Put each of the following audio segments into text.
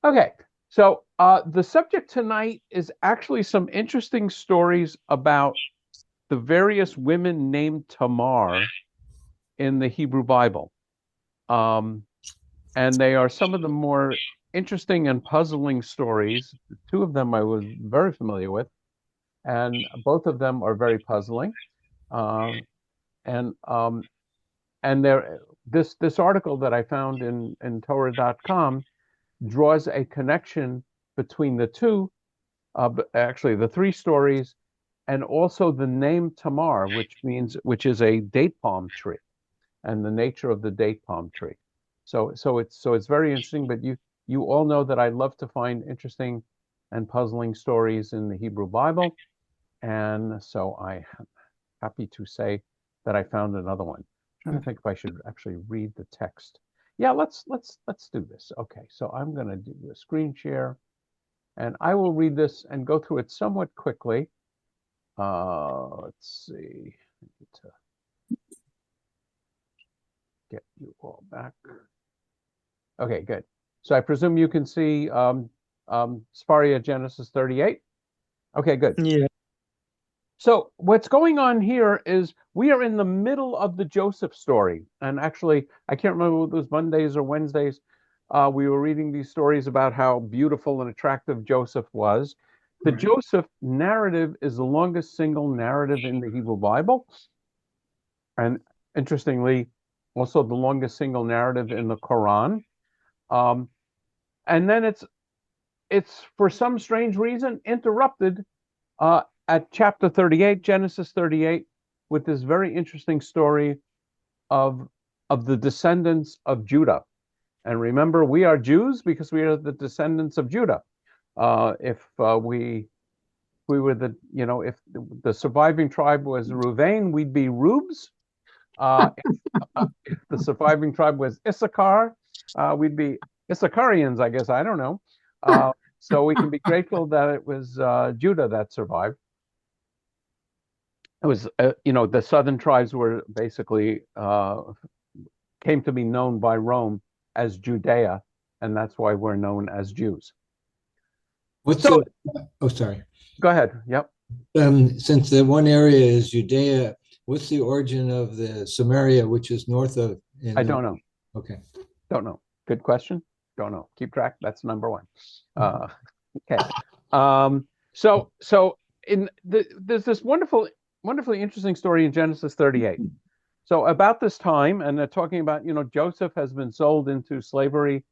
Okay, so the subject tonight is actually some interesting stories about the various women named Tamar in the Hebrew Bible. Um, and they are some of the more interesting and puzzling stories. Two of them I was very familiar with, and both of them are very puzzling. Uh, and there, this article that I found in Torah.com draws a connection between the two, actually the three stories, and also the name Tamar, which is a date palm tree, and the nature of the date palm tree. So it's very interesting. But you all know that I love to find interesting and puzzling stories in the Hebrew Bible, and so I am happy to say that I found another one. I'm trying to think if I should actually read the text. Yeah, let's do this. Okay, so I'm going to do a screen share, and I will read this and go through it somewhat quickly. Let's see. I need to get you all back. Okay, good. So I presume you can see Sparia Genesis 38. Okay, good. Yeah. So what's going on here is we are in the middle of the Joseph story. And actually, I can't remember whether it was Mondays or Wednesdays. We were reading these stories about how beautiful and attractive Joseph was. The Right. Joseph narrative is the longest single narrative in the Hebrew Bible. And interestingly, also the longest single narrative in the Quran. Um, and then it's for some strange reason interrupted at chapter 38, Genesis 38, with this very interesting story of of the descendants of Judah. And remember, we are Jews because we are the descendants of Judah. If we were if the surviving tribe was Ruvain, we'd be Rubes. If the surviving tribe was Issachar, we'd be Issacharians, I guess. I don't know. So we can be grateful that it was Judah that survived. It was, the southern tribes were basically came to be known by Rome as Judea, and that's why we're known as Jews. What's So the, oh, sorry. go ahead. Yep. Since the one area is Judea, what's the origin of the Samaria, which is north of I in the, don't know. okay. Don't know. Good question. Don't know. Keep track. That's number one. Uh, okay. So there's this wonderfully interesting story in Genesis 38. So about this time, and they're talking about, Joseph has been sold into slavery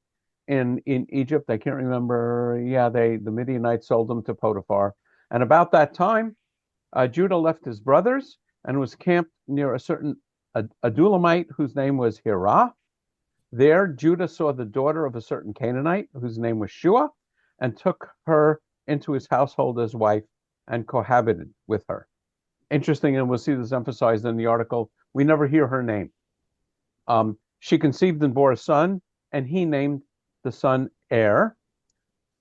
in Egypt. I can't remember. Yeah, the Midianites sold him to Potiphar. And about that time, Judah left his brothers and was camped near a certain Adulamite whose name was Hirah. There, Judah saw the daughter of a certain Canaanite whose name was Shua, and took her into his household as wife and cohabited with her. Interesting, and we'll see this emphasized in the article. We never hear her name. She conceived and bore a son, and he named the son Er.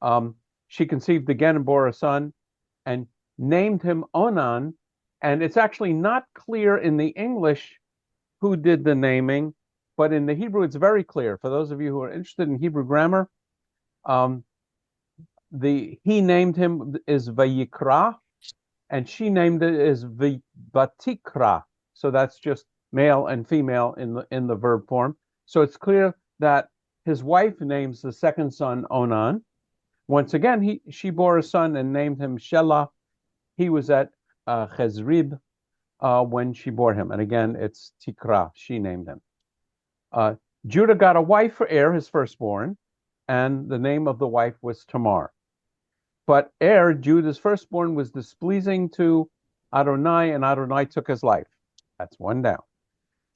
Um, she conceived again and bore a son, and named him Onan. And it's actually not clear in the English who did the naming, but in the Hebrew, it's very clear. For those of you who are interested in Hebrew grammar, um, the he named him is Vayikra, and she named it as Vatikra. So that's just male and female in the verb form. So it's clear that his wife names the second son Onan. Once again, she bore a son and named him Shelah. He was at Chezrib when she bore him, and again, it's Tikra. She named him. Uh, Judah got a wife for Er, his firstborn, and the name of the wife was Tamar. But Judah's firstborn, was displeasing to Adonai, and Adonai took his life. That's one down.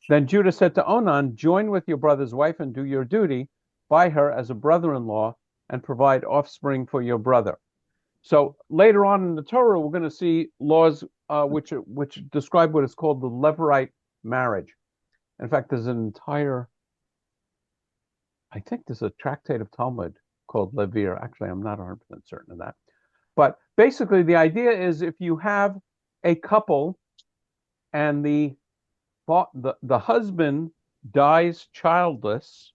Then Judah said to Onan, join with your brother's wife and do your duty by her as a brother-in-law and provide offspring for your brother. So later on in the Torah, we're going to see laws which describe what is called the Levirate marriage. In fact, I think there's a tractate of Talmud called Levir. Actually, I'm not 100% certain of that. But basically, the idea is if you have a couple and the husband dies childless,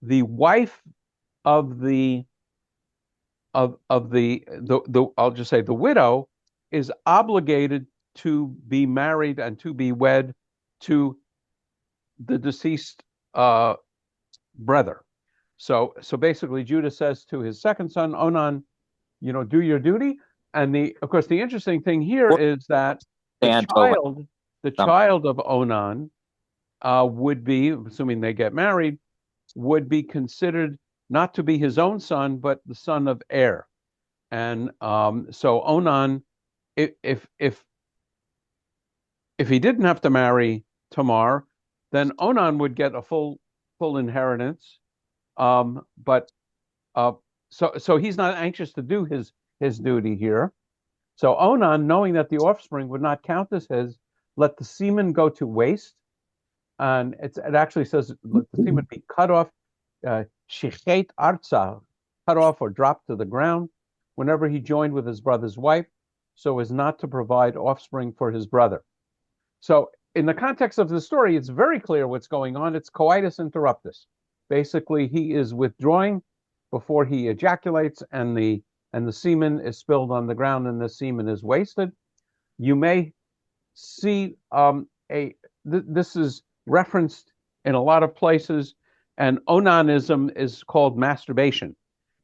the wife of the of the I'll just say the widow is obligated to be married and to be wed to the deceased uh, brother. So basically, Judah says to his second son Onan, do your duty. And of course, the interesting thing here is that the child, the child of Onan, would be, assuming they get married, would be considered not to be his own son, but the son of Er. And so Onan, if if he didn't have to marry Tamar, then Onan would get a full inheritance. But uh, so he's not anxious to do his duty here. So Onan, knowing that the offspring would not count as his, let the semen go to waste, and it actually says let the semen be cut off, shichet arza, cut off or dropped to the ground, whenever he joined with his brother's wife, so as not to provide offspring for his brother. So in the context of the story, it's very clear what's going on. It's coitus interruptus. Basically, he is withdrawing before he ejaculates, and the semen is spilled on the ground, and the semen is wasted. You may see this is referenced in a lot of places, and onanism is called masturbation,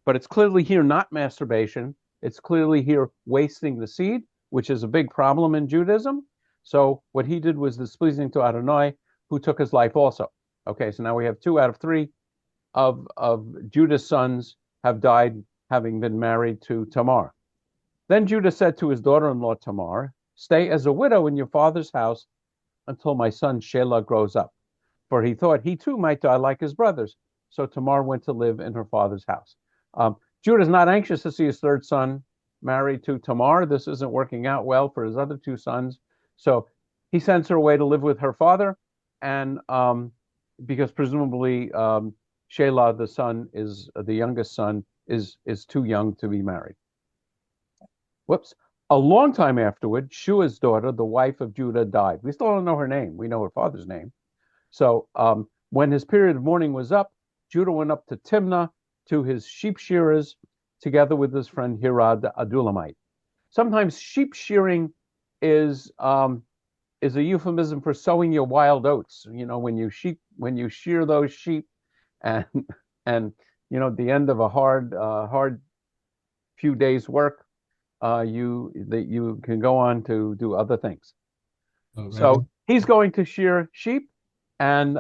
but it's clearly here not masturbation. It's clearly here wasting the seed, which is a big problem in Judaism. So what he did was displeasing to Adonai, who took his life also. Okay, so now we have 2 out of 3 of Judah's sons have died having been married to Tamar. Then Judah said to his daughter-in-law Tamar, stay as a widow in your father's house until my son Shelah grows up. For he thought he too might die like his brothers. So Tamar went to live in her father's house. Judah's not anxious to see his third son married to Tamar. This isn't working out well for his other 2 sons. So he sends her away to live with her father, and because presumably Shelah, the youngest son, is too young to be married. Whoops. A long time afterward, Shua's daughter, the wife of Judah, died. We still don't know her name. We know her father's name. So when his period of mourning was up, Judah went up to Timnah to his sheep shearers, together with his friend Hirad the Adulamite. Sometimes sheep shearing is a euphemism for sowing your wild oats. When you shear those sheep, and at the end of a hard few days work, you can go on to do other things. Oh, So he's going to shear sheep, and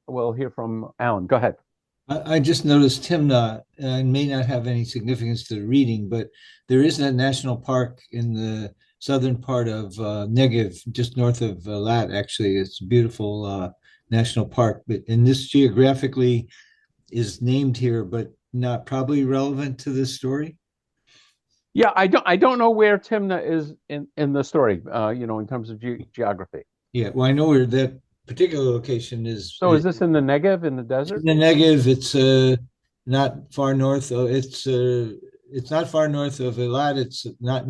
we'll hear from Alan. Go ahead. I just noticed Timnah, may not have any significance to the reading, but there is a national park in the southern part of Negev, just north of Eilat. Actually, it's a beautiful national park. But and this geographically is named here, but not probably relevant to this story. Yeah, I don't know where Timnah is in the story. In terms of geography. Yeah, well, I know where that particular location is. So is this in the Negev, in the desert? In the Negev, it's not far north. It's not far north of Eilat. It's not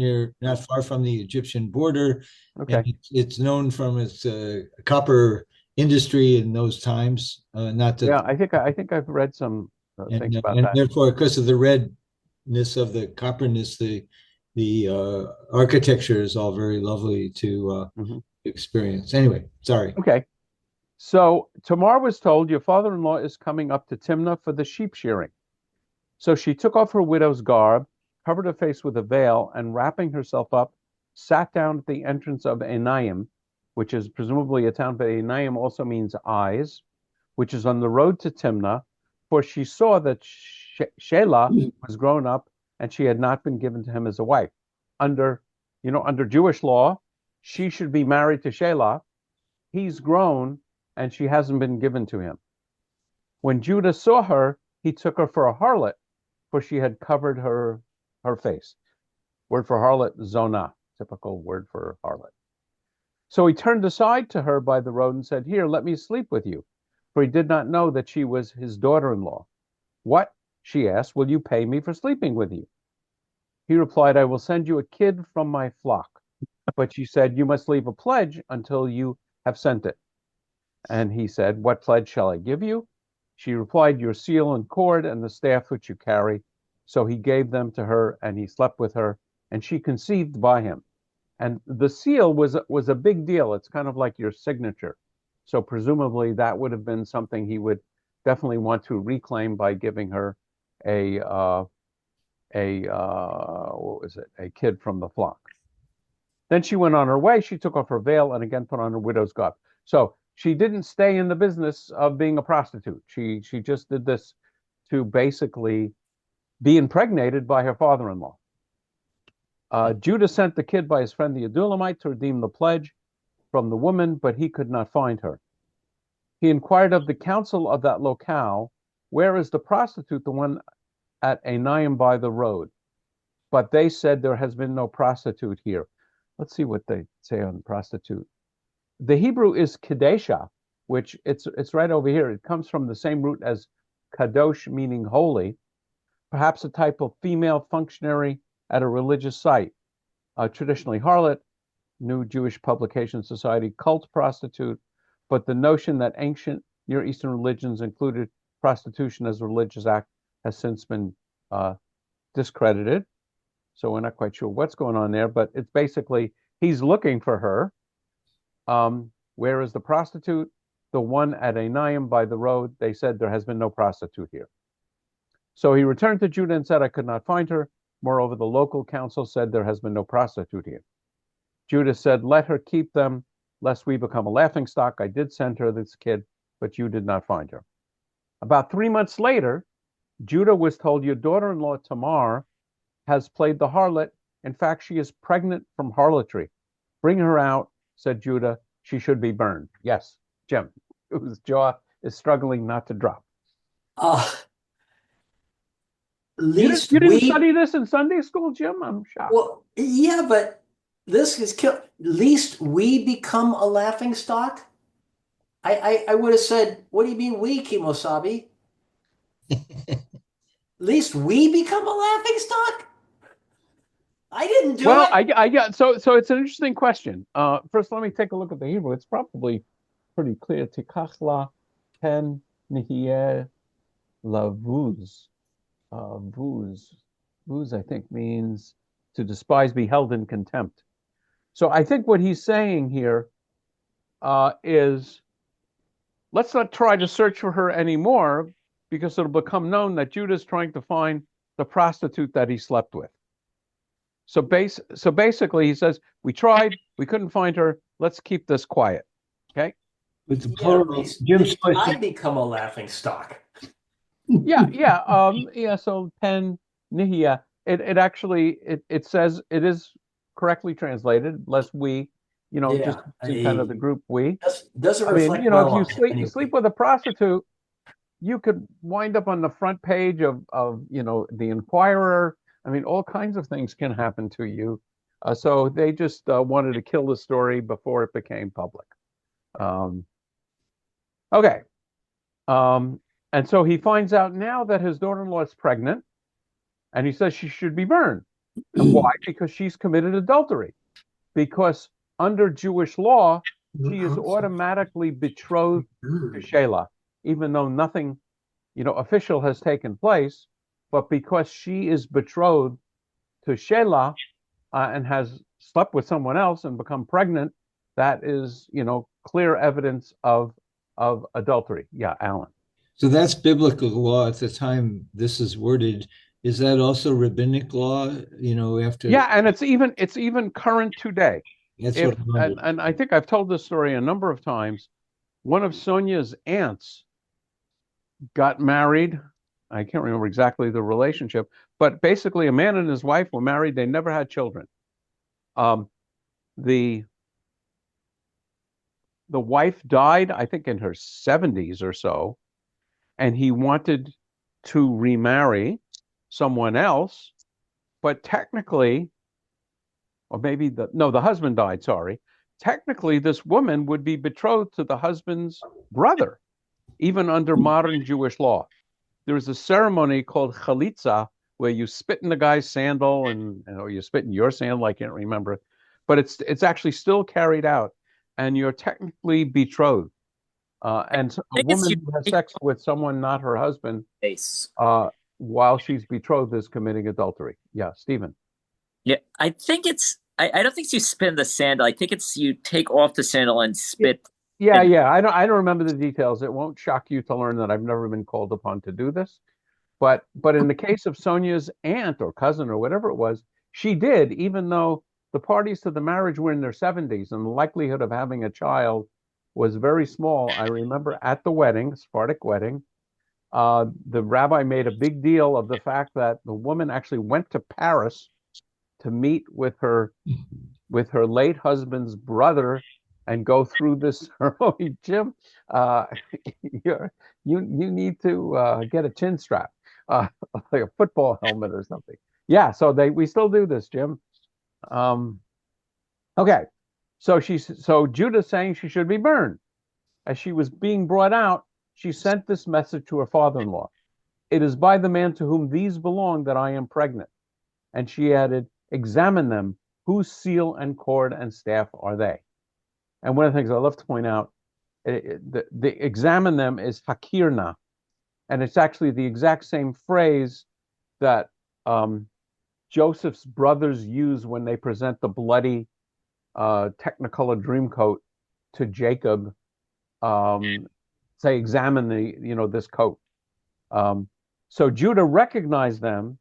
far from the Egyptian border, Okay. and it's known from its copper industry in those times. Not that, Yeah, I think I've read some things about and that. therefore, because of the redness of the copperness, the architecture is all very lovely to experience. Anyway, sorry. Okay. So Tamar was told, your father-in-law is coming up to Timnah for the sheep shearing. So she took off her widow's garb, covered her face with a veil, and wrapping herself up, sat down at the entrance of Enayim, which is presumably a town, but Enayim also means eyes, which is on the road to Timnah, for she saw that Shelah was grown up and she had not been given to him as a wife. Under Jewish law, she should be married to Shelah. He's grown and she hasn't been given to him. When Judah saw her, he took her for a harlot, for she had covered her face. Word for harlot, zonah, typical word for harlot. So he turned aside to her by the road and said, here, let me sleep with you. For he did not know that she was his daughter-in-law. What, she asked, will you pay me for sleeping with you? He replied, I will send you a kid from my flock. But she said, you must leave a pledge until you have sent it. And he said, what pledge shall I give you? She replied, your seal and cord and the staff which you carry. So he gave them to her, and he slept with her, and she conceived by him. And the seal was a big deal. It's kind of like your signature. So presumably that would have been something he would definitely want to reclaim by giving her a what was it? A kid from the flock. Then she went on her way. She took off her veil and again put on her widow's garb. So she didn't stay in the business of being a prostitute. She just did this to basically be impregnated by her father-in-law. Judah sent the kid by his friend the Adulamite to redeem the pledge from the woman, but he could not find her. He inquired of the council of that locale, where is the prostitute, the one at Anayim by the road? But they said there has been no prostitute here. Let's see what they say on prostitute. The Hebrew is Kadesha, which it's right over here. It comes from the same root as Kadosh, meaning holy, perhaps a type of female functionary at a religious site. Traditionally harlot, New Jewish Publication Society, cult prostitute, but the notion that ancient Near Eastern religions included prostitution as a religious act has since been discredited. So we're not quite sure what's going on there, but it's basically he's looking for her. Where is the prostitute? The one at Anayim by the road. They said there has been no prostitute here. So he returned to Judah and said, I could not find her. Moreover, the local council said there has been no prostitute here. Judah said, let her keep them, lest we become a laughingstock. I did send her this kid, but you did not find her. About 3 months later, Judah was told, your daughter-in-law Tamar has played the harlot. In fact, she is pregnant from harlotry. Bring her out, said Judah. She should be burned. Yes, Jim, whose jaw is struggling not to drop. At You least didn't we, study this in Sunday school, Jim? I'm shocked. well, yeah, but this is kill. At least we become a laughing stock. I would have said, what do you mean we, Kimosabi? At least we become a laughing stock? I didn't do Well, it. I got so it's an interesting question. First, let me take a look at the Hebrew. It's probably pretty clear. Tikachla pen nihye lavuz. Vuz. Vuz, I think, means to despise, be held in contempt. So I think what he's saying here is let's not try to search for her anymore because it'll become known that Judah's trying to find the prostitute that he slept with. So basically, he says, we tried, we couldn't find her. Let's keep this quiet. Okay. With the Yeah, at plural, least, Jim's I question. become a laughing stock. Yeah. So pen nihia. It actually it says it is correctly translated, lest we, just using kind of the group we. Doesn't I mean, reflect well if you on sleep anyway. sleep with a prostitute, you could wind up on the front page of the Inquirer. I mean, all kinds of things can happen to you. So they just wanted to kill the story before it became public. Okay. And so he finds out now that his daughter-in-law is pregnant, and he says she should be burned. And why? Because she's committed adultery. Because under Jewish law, she is automatically betrothed to Shelah, even though nothing, official has taken place. But because she is betrothed to Shelah and has slept with someone else and become pregnant, that is, clear evidence of adultery. Yeah, Alan. So that's biblical law at the time this is worded. Is that also rabbinic law? After Yeah, and it's even current today. that's If what I wondered. and I think I've told this story a number of times. One of Sonia's aunts got married. I can't remember exactly the relationship, but basically a man and his wife were married. They never had children. The wife died, I think, in her 70s or so, and he wanted to remarry someone else, but technically, or maybe the husband died, sorry. Technically, this woman would be betrothed to the husband's brother, even under modern Jewish law. There is a ceremony called chalitza where you spit in the guy's sandal and you spit in your sandal. I can't remember, but it's actually still carried out, and you're technically betrothed. And a I guess woman you who has sex with someone not her husband, face. while she's betrothed is committing adultery. Yeah, Stephen. Yeah, I think I don't think you spin the sandal. I think it's you take off the sandal and spit. Yeah, And yeah. I don't remember the details. It won't shock you to learn that I've never been called upon to do this. But in the case of Sonia's aunt or cousin or whatever it was, she did, even though the parties to the marriage were in their 70s and the likelihood of having a child was very small. I remember at the wedding, Sephardic wedding, the rabbi made a big deal of the fact that the woman actually went to Paris to meet with her late husband's brother and go through this ceremony. Jim, uh, you need to get a chin strap, uh, like a football helmet or something. Yeah, so we still do this, Jim. Um, okay, so Judah's saying she should be burned. As she was being brought out, she sent this message to her father-in-law. It is by the man to whom these belong that I am pregnant. And she added, examine them. Whose seal and cord and staff are they? And one of the things I love to point out, the examine them is hakirna. And it's actually the exact same phrase that Joseph's brothers use when they present the bloody Technicolor Dreamcoat to Jacob. Say, examine this coat. So Judah recognized them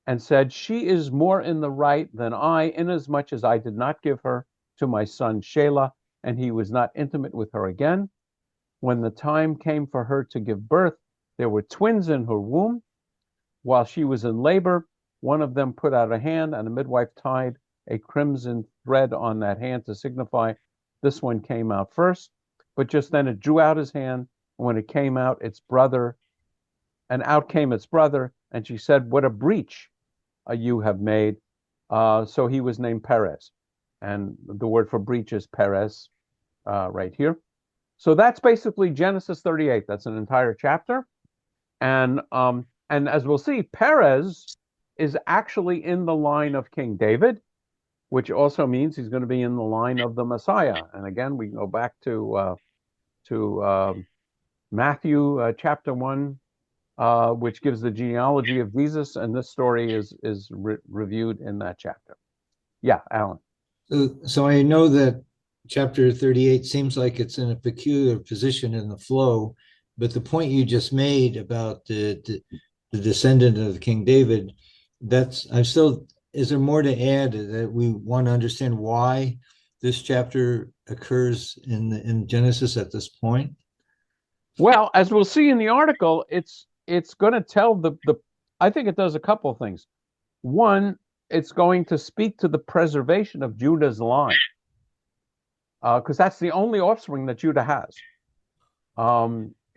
and said, she is more in the right than I, inasmuch as I did not give her to my son Shelah, and he was not intimate with her again. When the time came for her to give birth, there were twins in her womb. While she was in labor, one of them put out a hand, and a midwife tied a crimson thread on that hand to signify this one came out first. But just then it drew out his hand, and when it came out, out came its brother, and she said, what a breach you have made. So he was named Perez. And the word for breach is Perez right here. So that's basically Genesis 38. That's an entire chapter. And as we'll see, Perez is actually in the line of King David, which also means he's going to be in the line of the Messiah. And again, we go back to Matthew chapter 1, which gives the genealogy of Jesus, and this story is reviewed in that chapter. Yeah, Alan. So I know that chapter 38 seems like it's in a peculiar position in the flow, but the point you just made about the descendant of King David, is there more to add that we want to understand why this chapter occurs in Genesis at this point? Well, as we'll see in the article, it's going to tell I think it does a couple of things. One, it's going to speak to the preservation of Judah's line, because that's the only offspring that Judah has,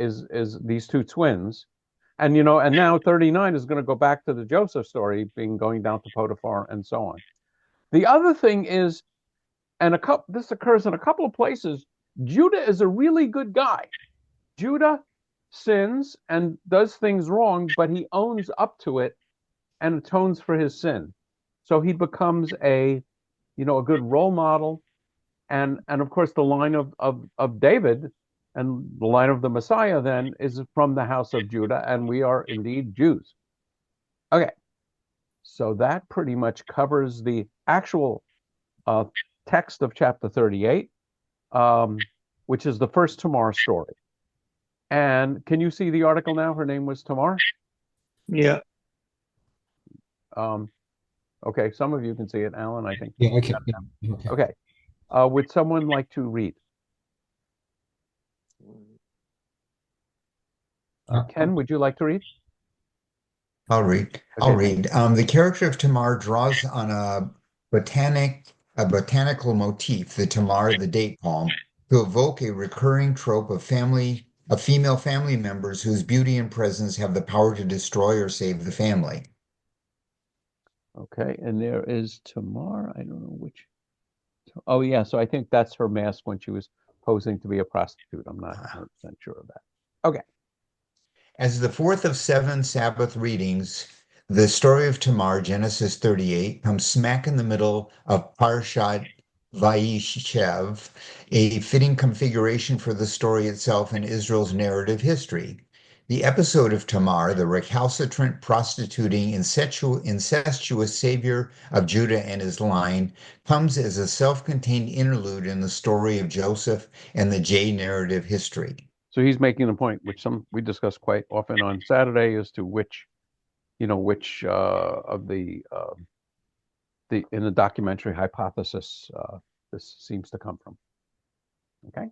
is these two twins. And and now 39 is going to go back to the Joseph story, going down to Potiphar and so on. The other thing is, this occurs in a couple of places, Judah is a really good guy. Judah sins and does things wrong, but he owns up to it and atones for his sin. So he becomes a good role model. And of course, the line of David and the line of the Messiah then is from the house of Judah, and we are indeed Jews. Okay, so that pretty much covers the actual text of chapter 38, which is the first Tamar story. And can you see the article now? Her name was Tamar? Yeah. Okay, some of you can see it. Alan, I think. Yeah, okay. Yeah, okay. Okay. Would someone like to read? Ken, would you like to read? I'll read. Okay. I'll read. The character of Tamar draws on a botanical motif, the Tamar, the date palm, to evoke a recurring trope of female family members whose beauty and presence have the power to destroy or save the family. Okay, and there is Tamar. I don't know which. Oh, yeah, so I think that's her mask when she was posing to be a prostitute. I'm not 100% sure of that. Okay. As the fourth of 7 Sabbath readings, the story of Tamar, Genesis 38, comes smack in the middle of Parshat Vayishev, a fitting configuration for the story itself in Israel's narrative history. The episode of Tamar, the recalcitrant, prostituting, incestuous savior of Judah and his line, comes as a self-contained interlude in the story of Joseph and the J narrative history. So he's making the point, which we discuss quite often on Saturday, as to which of the in the documentary hypothesis this seems to come from. Okay.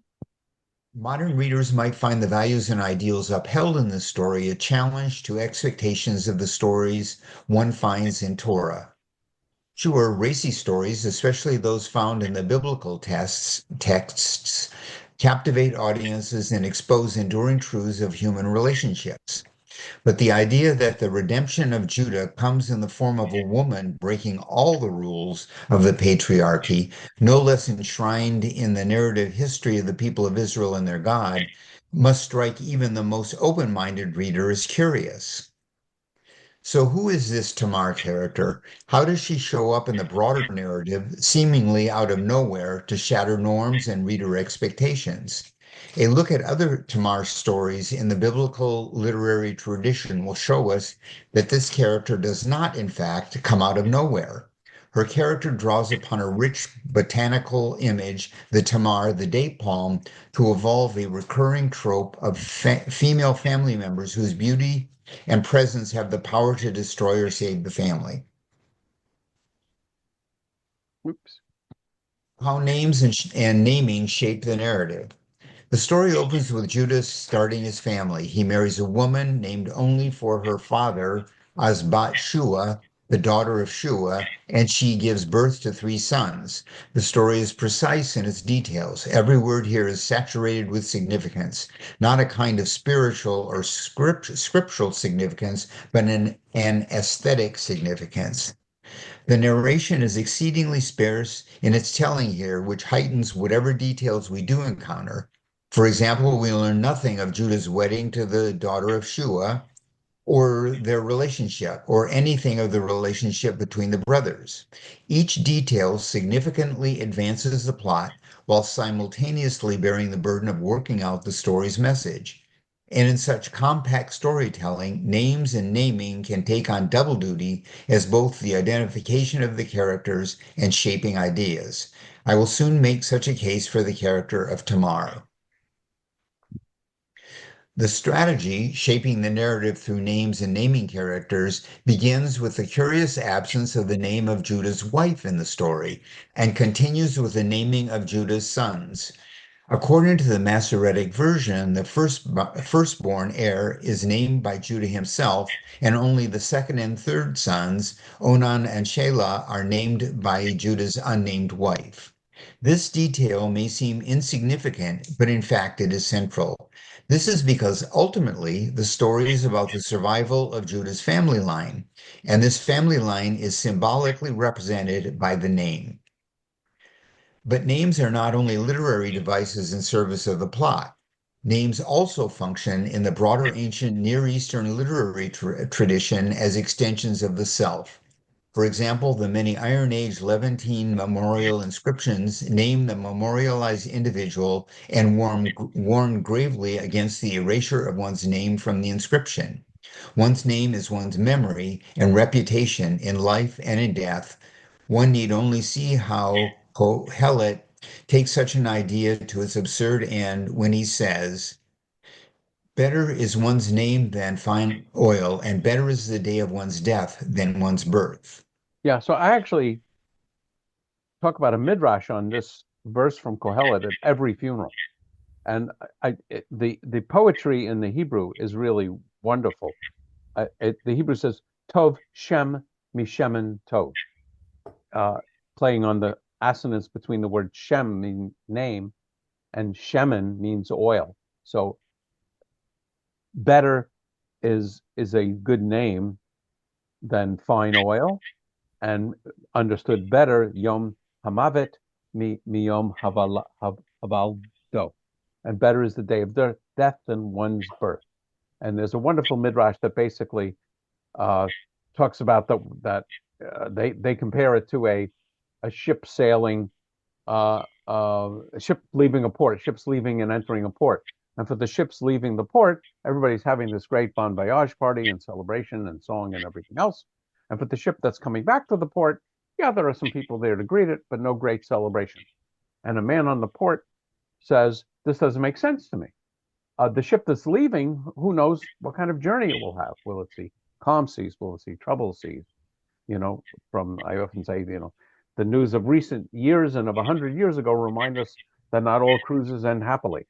Modern readers might find the values and ideals upheld in this story a challenge to expectations of the stories one finds in Torah. Sure, racy stories, especially those found in the biblical texts, captivate audiences and expose enduring truths of human relationships. But the idea that the redemption of Judah comes in the form of a woman breaking all the rules of the patriarchy, no less enshrined in the narrative history of the people of Israel and their God, must strike even the most open-minded reader as curious. So who is this Tamar character? How does she show up in the broader narrative, seemingly out of nowhere, to shatter norms and reader expectations? A look at other Tamar stories in the biblical literary tradition will show us that this character does not, in fact, come out of nowhere. Her character draws upon a rich botanical image, the Tamar, the date palm, to evolve a recurring trope of female family members whose beauty and presence have the power to destroy or save the family. Oops. How names and naming shape the narrative. The story opens with Judas starting his family. He marries a woman named only for her father, as Bat Shua, the daughter of Shua, and she gives birth to 3 sons. The story is precise in its details. Every word here is saturated with significance, not a kind of spiritual or scriptural significance, but an aesthetic significance. The narration is exceedingly sparse in its telling here, which heightens whatever details we do encounter. For example, we learn nothing of Judah's wedding to the daughter of Shua, or their relationship, or anything of the relationship between the brothers. Each detail significantly advances the plot while simultaneously bearing the burden of working out the story's message. And in such compact storytelling, names and naming can take on double duty as both the identification of the characters and shaping ideas. I will soon make such a case for the character of Tamar. The strategy, shaping the narrative through names and naming characters, begins with the curious absence of the name of Judah's wife in the story and continues with the naming of Judah's sons. According to the Masoretic version, the firstborn heir is named by Judah himself, and only the second and third sons, Onan and Shelah, are named by Judah's unnamed wife. This detail may seem insignificant, but in fact it is central. This is because ultimately the story is about the survival of Judah's family line, and this family line is symbolically represented by the name. But names are not only literary devices in service of the plot. Names also function in the broader ancient Near Eastern literary tradition as extensions of the self. For example, the many Iron Age Levantine memorial inscriptions name the memorialized individual and warn gravely against the erasure of one's name from the inscription. One's name is one's memory and reputation in life and in death. One need only see how Kohelet takes such an idea to its absurd end when he says, better is one's name than fine oil, and better is the day of one's death than one's birth. Yeah, so I actually talk about a midrash on this verse from Kohelet at every funeral, and the poetry in the Hebrew is really wonderful. The Hebrew says Tov Shem Mishemen Tov, playing on the assonance between the word Shem, meaning name, and Shemen means oil. So better is a good name than fine oil, and understood better, Yom Hamavet mi Yom Havaldo. And better is the day of death than one's birth. And there's a wonderful midrash that basically talks about that they compare it to a ship sailing, a ship leaving a port, ships leaving and entering a port. And for the ships leaving the port, everybody's having this great bon voyage party and celebration and song and everything else. And for the ship that's coming back to the port, yeah, there are some people there to greet it, but no great celebration. And a man on the port says, this doesn't make sense to me. The ship that's leaving, who knows what kind of journey it will have? Will it see calm seas? Will it see troubled seas? I often say, the news of recent years and of 100 years ago remind us that not all cruises end happily.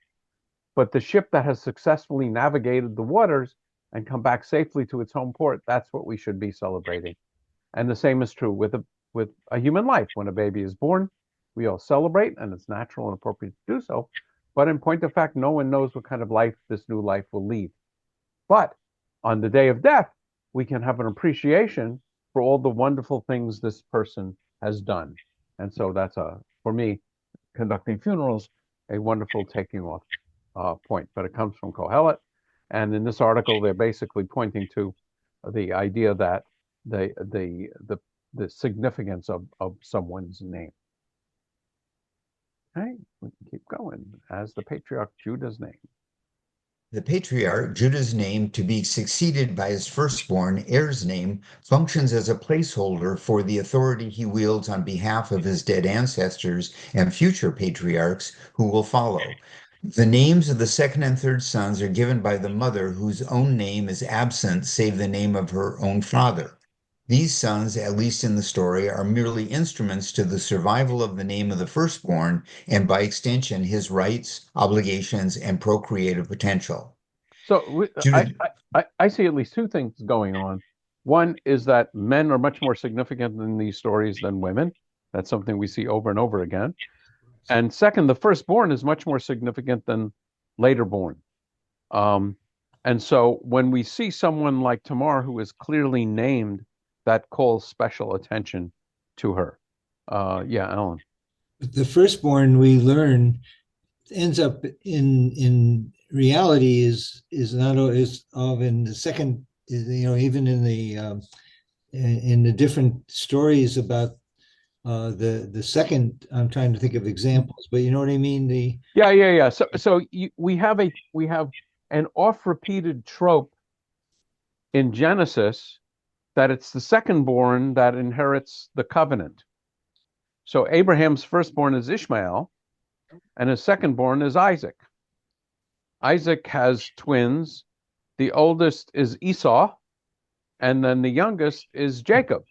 But the ship that has successfully navigated the waters and come back safely to its home port, that's what we should be celebrating. And the same is true with a human life. When a baby is born, we all celebrate, and it's natural and appropriate to do so. But in point of fact, no one knows what kind of life this new life will lead. But on the day of death, we can have an appreciation for all the wonderful things this person has done. And so that's, for me, conducting funerals, a wonderful taking off point. But it comes from Kohelet. And in this article, they're basically pointing to the idea that the significance of someone's name. Okay, we can keep going. As the patriarch Judah's name. The patriarch, Judah's name, to be succeeded by his firstborn, heir's name, functions as a placeholder for the authority he wields on behalf of his dead ancestors and future patriarchs who will follow. The names of the second and third sons are given by the mother whose own name is absent save the name of her own father. These sons, at least in the story, are merely instruments to the survival of the name of the firstborn, and by extension, his rights, obligations, and procreative potential. So I see at least two things going on. One is that men are much more significant in these stories than women. That's something we see over and over again. And second, the firstborn is much more significant than later born. And so when we see someone like Tamar, who is clearly named, that calls special attention to her. Alan. The firstborn, we learn, ends up in reality is not is of in the second, even in the different stories about the second. I'm trying to think of examples, but you know what I mean. We have an oft-repeated trope in Genesis that it's the secondborn that inherits the covenant. So Abraham's firstborn is Ishmael, and his secondborn is Isaac. Isaac has twins. The oldest is Esau, and then the youngest is Jacob.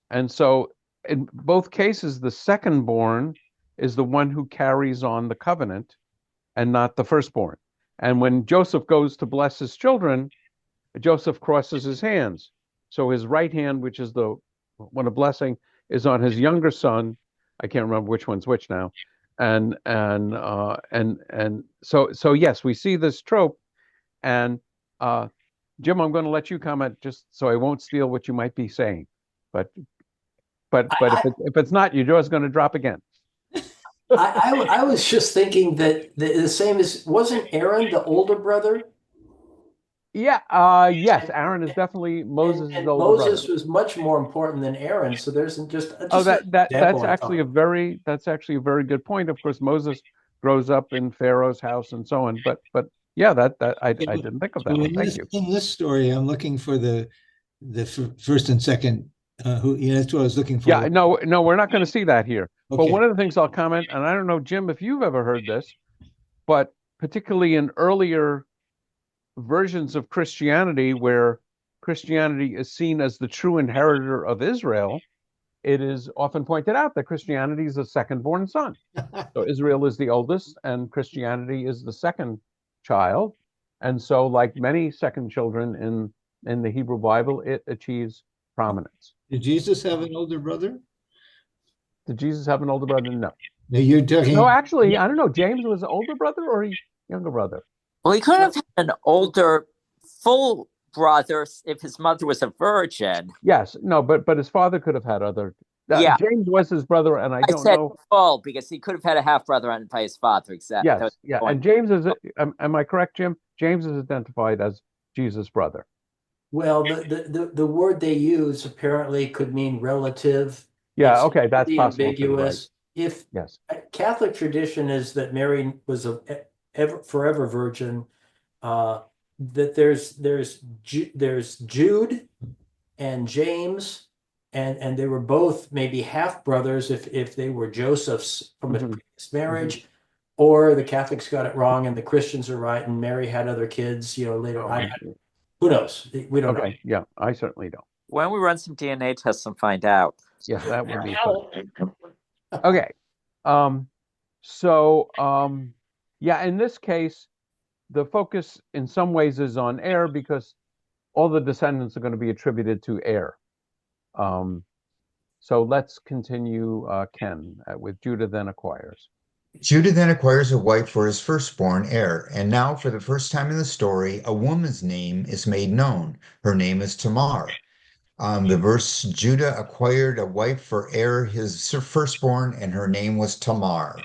And so in both cases, the secondborn is the one who carries on the covenant and not the firstborn. And when Joseph goes to bless his children, Joseph crosses his hands. So his right hand, which is the one of blessing, is on his younger son. I can't remember which one's which now. And so yes, we see this trope. And Jim, I'm going to let you comment just so I won't steal what you might be saying. But if it's not, your jaw's going to drop again. I was just thinking that the same as, wasn't Aaron the older brother? Yeah, yes, Aaron is definitely Moses' and older Moses brother. was much more important than Aaron. So there's just that's actually a very good point. Of course, Moses grows up in Pharaoh's house and so on. But yeah, I didn't think of that one. Thank you. In this story, I'm looking for the first and second. That's what I was looking for. Yeah, no, we're not going to see that here. Okay. But one of the things I'll comment, and I don't know, Jim, if you've ever heard this, but particularly in earlier versions of Christianity, where Christianity is seen as the true inheritor of Israel, it is often pointed out that Christianity is a second-born son. So Israel is the oldest, and Christianity is the second child. And so, like many second children in the Hebrew Bible, it achieves prominence. Did Jesus have an older brother? Did Jesus have an older brother? No. No, you're talking. No, actually, I don't know. James was an older brother or a younger brother? Well, he could have had an older full brother if his mother was a virgin. Yes, no, but his father could have had other. Yeah. James was his brother, and I don't said know. Full because he could have had a half brother by his father. Exactly. Yes, yeah, and James is. Am I correct, Jim? James is identified as Jesus' brother. Well, the word they use apparently could mean relative. Yeah, okay, that's possible. Ambiguous. Right. If yes, Catholic tradition is that Mary was forever virgin. That there's Jude and James, and they were both maybe half brothers if they were Joseph's from a previous marriage, or the Catholics got it wrong and the Christians are right, and Mary had other kids, later. Who knows? We don't know. Okay, yeah, I certainly don't. Why don't we run some DNA tests and find out? Yeah, that would be fun. Okay. Yeah, in this case, the focus in some ways is on heir because all the descendants are going to be attributed to heir. So let's continue, Ken, with Judah then acquires. Judah then acquires a wife for his firstborn heir, and now for the first time in the story, a woman's name is made known. Her name is Tamar. The verse, Judah acquired a wife for heir, his firstborn, and her name was Tamar.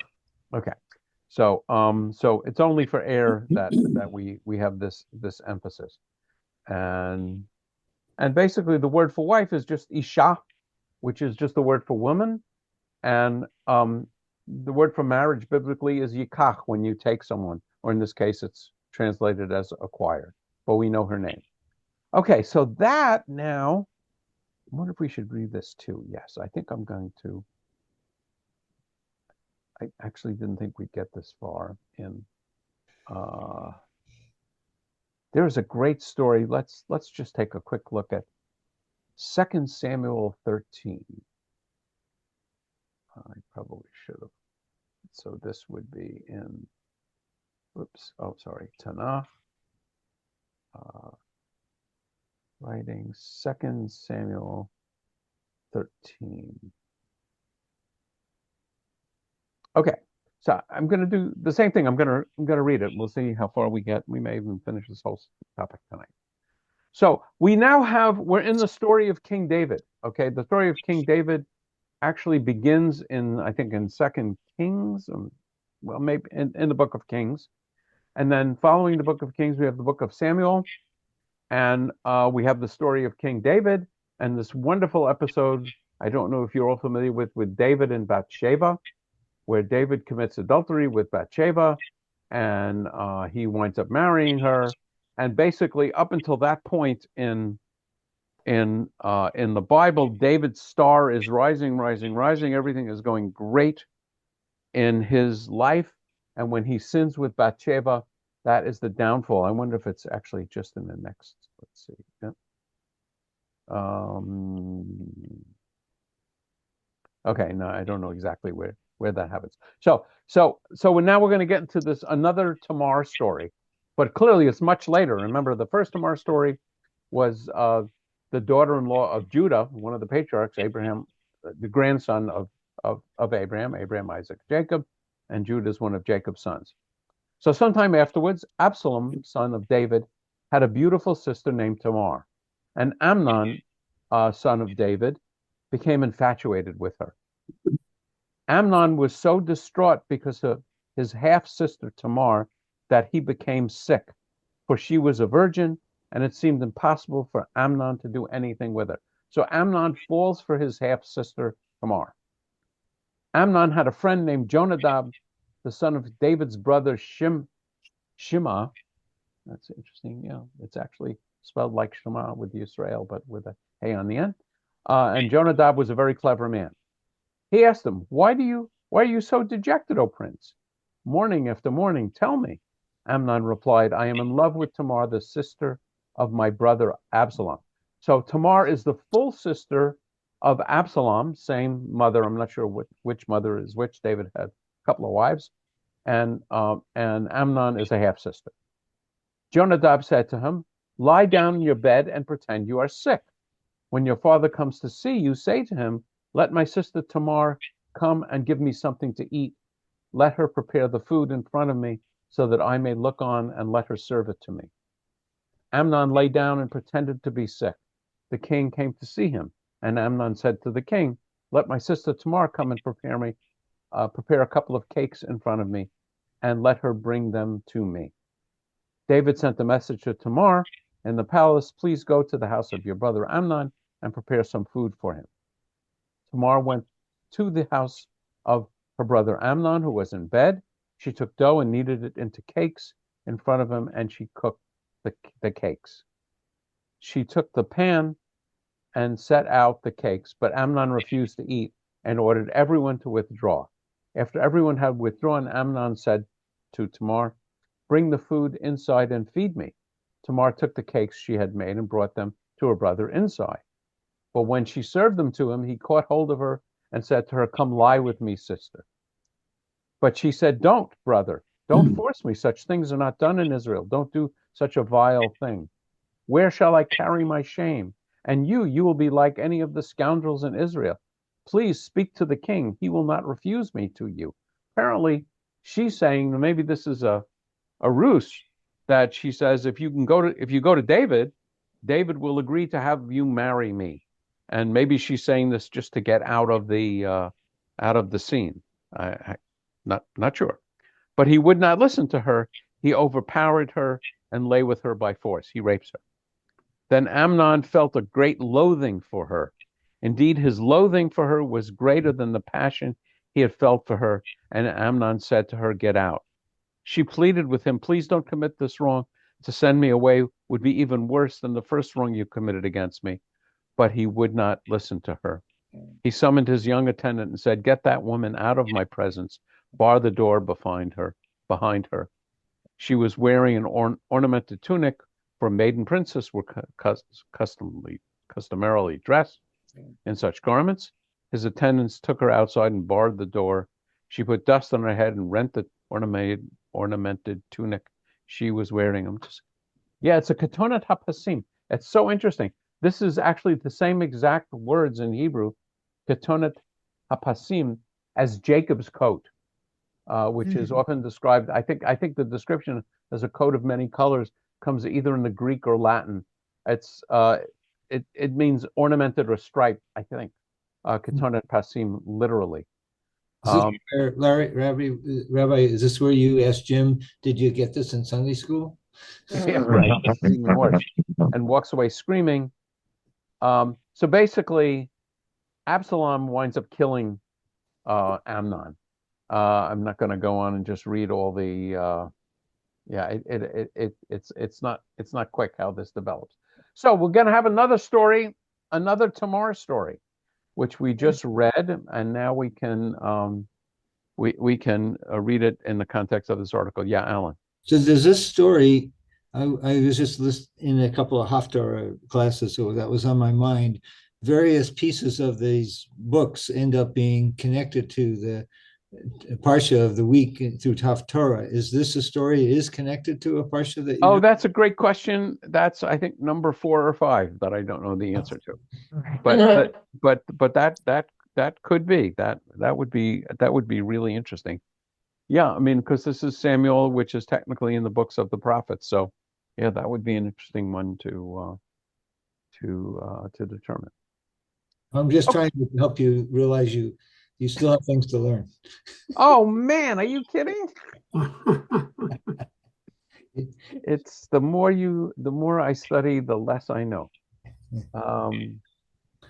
Okay. So it's only for heir that we have this emphasis. And basically the word for wife is just isha, which is just the word for woman. And the word for marriage biblically is yikach, when you take someone, or in this case it's translated as acquired, but we know her name. Okay, so that now, I wonder if we should read this too. Yes, I think I'm going to. I actually didn't think we'd get this far in. There's a great story. Let's just take a quick look at 2 Samuel 13. I probably should have. So this would be in, Tanakh. Writing 2 Samuel 13. Okay, so I'm going to do the same thing. I'm going to read it. We'll see how far we get. We may even finish this whole topic tonight. So we're in the story of King David. Okay, the story of King David actually begins I think in 2 Kings, well, maybe in the book of Kings. And then following the book of Kings, we have the book of Samuel. And we have the story of King David and this wonderful episode. I don't know if you're all familiar with David and Bathsheba, where David commits adultery with Bathsheba, and he winds up marrying her. And basically, up until that point in the Bible, David's star is rising, rising, rising. Everything is going great in his life, and when he sins with Bathsheba, that is the downfall. I wonder if it's actually just in the next. Let's see. Yeah. Okay, no, I don't know exactly where that happens. So now we're going to get into this another Tamar story, but clearly it's much later. Remember, the first Tamar story was the daughter-in-law of Judah, one of the patriarchs, Abraham, the grandson of Abraham, Isaac, Jacob, and Judah is one of Jacob's sons. So sometime afterwards, Absalom, son of David, had a beautiful sister named Tamar, and Amnon, son of David, became infatuated with her. Amnon was so distraught because of his half-sister Tamar that he became sick, for she was a virgin, and it seemed impossible for Amnon to do anything with her. So Amnon falls for his half-sister Tamar. Amnon had a friend named Jonadab, the son of David's brother Shema. That's interesting. Yeah, it's actually spelled like Shema with Yisrael, but with a hey on the end. And Jonadab was a very clever man. He asked him, why are you so dejected, O prince? Morning after morning, tell me. Amnon replied, I am in love with Tamar, the sister of my brother Absalom. So Tamar is the full sister of Absalom, same mother. I'm not sure which mother is which. David had a couple of wives, and Amnon is a half sister. Jonadab said to him, lie down in your bed and pretend you are sick. When your father comes to see you, say to him, let my sister Tamar come and give me something to eat. Let her prepare the food in front of me so that I may look on, and let her serve it to me. Amnon lay down and pretended to be sick. The king came to see him, and Amnon said to the king, let my sister Tamar come and prepare a couple of cakes in front of me, and let her bring them to me. David sent a message to Tamar in the palace, please go to the house of your brother Amnon and prepare some food for him. Tamar went to the house of her brother Amnon, who was in bed. She took dough and kneaded it into cakes in front of him, and she cooked the cakes. She took the pan and set out the cakes, but Amnon refused to eat and ordered everyone to withdraw. After everyone had withdrawn, Amnon said to Tamar, "Bring the food inside and feed me." Tamar took the cakes she had made and brought them to her brother inside. But when she served them to him, he caught hold of her and said to her, "Come lie with me, sister." But she said, "Don't, brother. Don't force me. Such things are not done in Israel. Don't do such a vile thing. Where shall I carry my shame? And you will be like any of the scoundrels in Israel. Please speak to the king. He will not refuse me to you." Apparently, she's saying maybe this is a ruse, that she says if you go to David, David will agree to have you marry me. And maybe she's saying this just to get out of the scene. Not sure. But he would not listen to her. He overpowered her and lay with her by force. He rapes her. Then Amnon felt a great loathing for her. Indeed, his loathing for her was greater than the passion he had felt for her. And Amnon said to her, "Get out." She pleaded with him, "Please don't commit this wrong. To send me away would be even worse than the first wrong you committed against me." But he would not listen to her. He summoned his young attendant and said, "Get that woman out of my presence. Bar the door behind her. She was wearing an ornamented tunic, for maiden princess were customarily dressed in such garments. His attendants took her outside and barred the door. She put dust on her head and rent the ornamented tunic she was wearing. It's a ketonat hapasim. It's so interesting. This is actually the same exact words in Hebrew, ketonat hapasim, as Jacob's coat, which is often described. I think the description as a coat of many colors comes either in the Greek or Latin. It means ornamented or striped, I think. Ketonat pasim, literally. Is this Rabbi, is this where you asked Jim, did you get this in Sunday school? Yeah, right. Even more. And walks away screaming. So basically, Absalom winds up killing Amnon. I'm not going to go on and just read all the. It's not quick how this develops. So we're going to have another story, another Tamar story, which we just read, and now we can read it in the context of this article. Yeah, Alan. So there's this story. I was just in a couple of Haftarah classes, so that was on my mind. Various pieces of these books end up being connected to the Parsha of the week through Haftarah. Is this a story is connected to a Parsha that you know? That's a great question. That's, I think, number 4 or 5 that I don't know the answer to. But that could be that would be really interesting. Yeah, I mean, because this is Samuel, which is technically in the books of the prophets. So, yeah, that would be an interesting one to determine. I'm just trying to help you realize you still have things to learn. Oh man, are you kidding? It's the more I study, the less I know.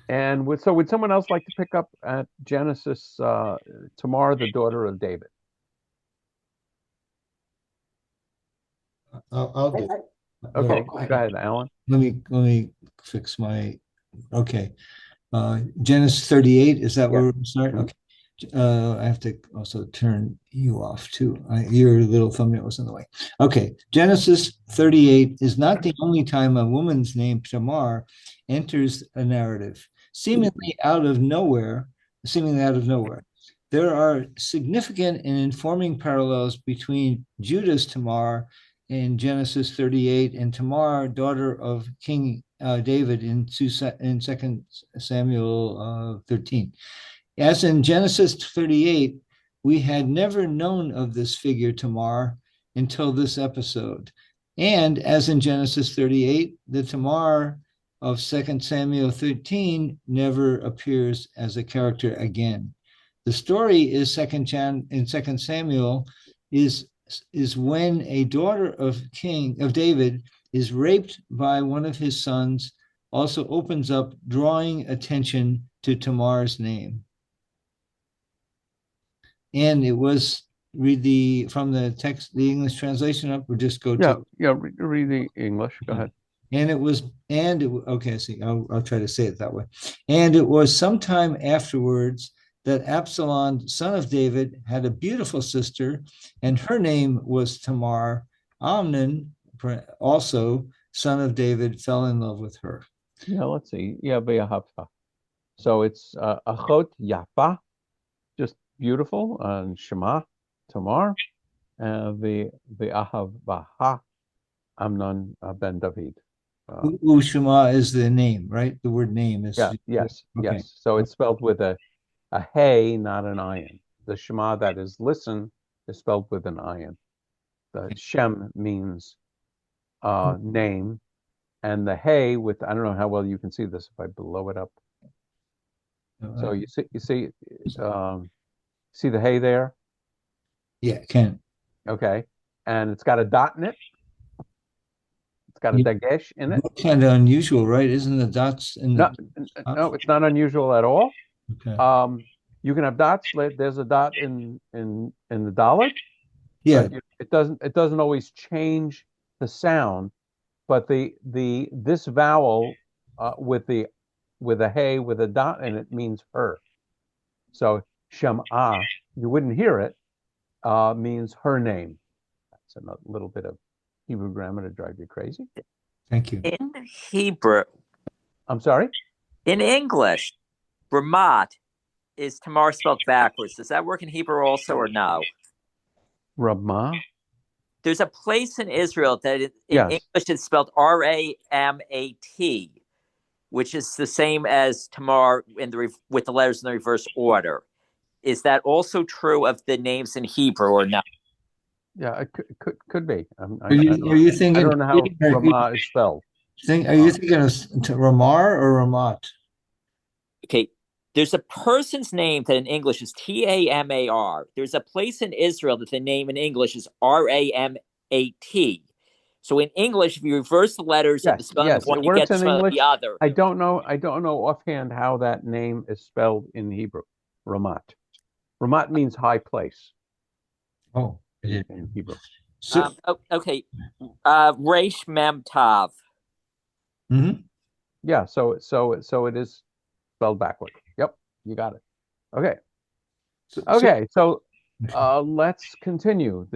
And would someone else like to pick up at Genesis, Tamar, the daughter of David? I'll do. Okay, go ahead, Alan. Let me fix my. Okay, Genesis 38. Is that where we're starting? Okay. I have to also turn you off too. Your little thumbnail was in the way. Okay, Genesis 38 is not the only time a woman's name Tamar enters a narrative, seemingly out of nowhere. There are significant and informing parallels between Judah's Tamar in Genesis 38 and Tamar, daughter of King David in 2 Samuel 13. As in Genesis 38, we had never known of this figure Tamar until this episode. And as in Genesis 38, the Tamar of 2 Samuel 13 never appears as a character again. The story is in 2 Samuel is when a daughter of David is raped by one of his sons, also opens up, drawing attention to Tamar's name. And it was read the from the text, the English translation up, or just go Yeah, to? yeah. Read the English. Go ahead. And it was, okay, I see. I'll try to say it that way. And it was sometime afterwards that Absalom, son of David, had a beautiful sister, and her name was Tamar. Amnon, also son of David, fell in love with her. Yeah, let's see. Yeah, Be'ahavta. So it's Achot Yafa, just beautiful, and Shema, Tamar, and the Ahav Baha, Amnon ben David. Ushama is the name, right? The word name is. Yeah, yes, Okay. yes. So it's spelled with a hey, not an ayin. The Shema that is listen is spelled with an ayin. The Shem means name, and the hey with I don't know how well you can see this if I blow it up. So see the hey there, Yeah, can. okay, and it's got a dot in it. It's got a Yeah. dagesh in it. Kind of unusual, right? Isn't the dots in No, the no, it's not unusual at all. Okay. You can have dots. There's a dot in the Dalet, Yeah. but it doesn't always change the sound. But this vowel with a hey with a dot in it means her. So Shem'ah, you wouldn't hear it, means her name. That's a little bit of Hebrew grammar to drive you crazy. Thank you. In Hebrew, I'm sorry? in English, Ramat is Tamar spelled backwards. Does that work in Hebrew also or no? Ramah? There's a place in Israel that in Yes. English is spelled Ramat, which is the same as Tamar with the letters in the reverse order. Is that also true of the names in Hebrew or not? Yeah, it could be. Are you thinking? I don't know how Ramah is spelled. Are you thinking of Ramar or Ramat? Okay, there's a person's name that in English is Tamar. There's a place in Israel that the name in English is Ramat. So in English, if you reverse the letters of the spelling of one, it you get works the in spelling of English. the other. I don't know offhand how that name is spelled in Hebrew. Ramat. Ramat means high place. Oh, in Hebrew. Okay. Reish Mem Tav. Mm-hmm. Yeah, so it is spelled backward. Yep, you got it. Okay. Okay, so let's continue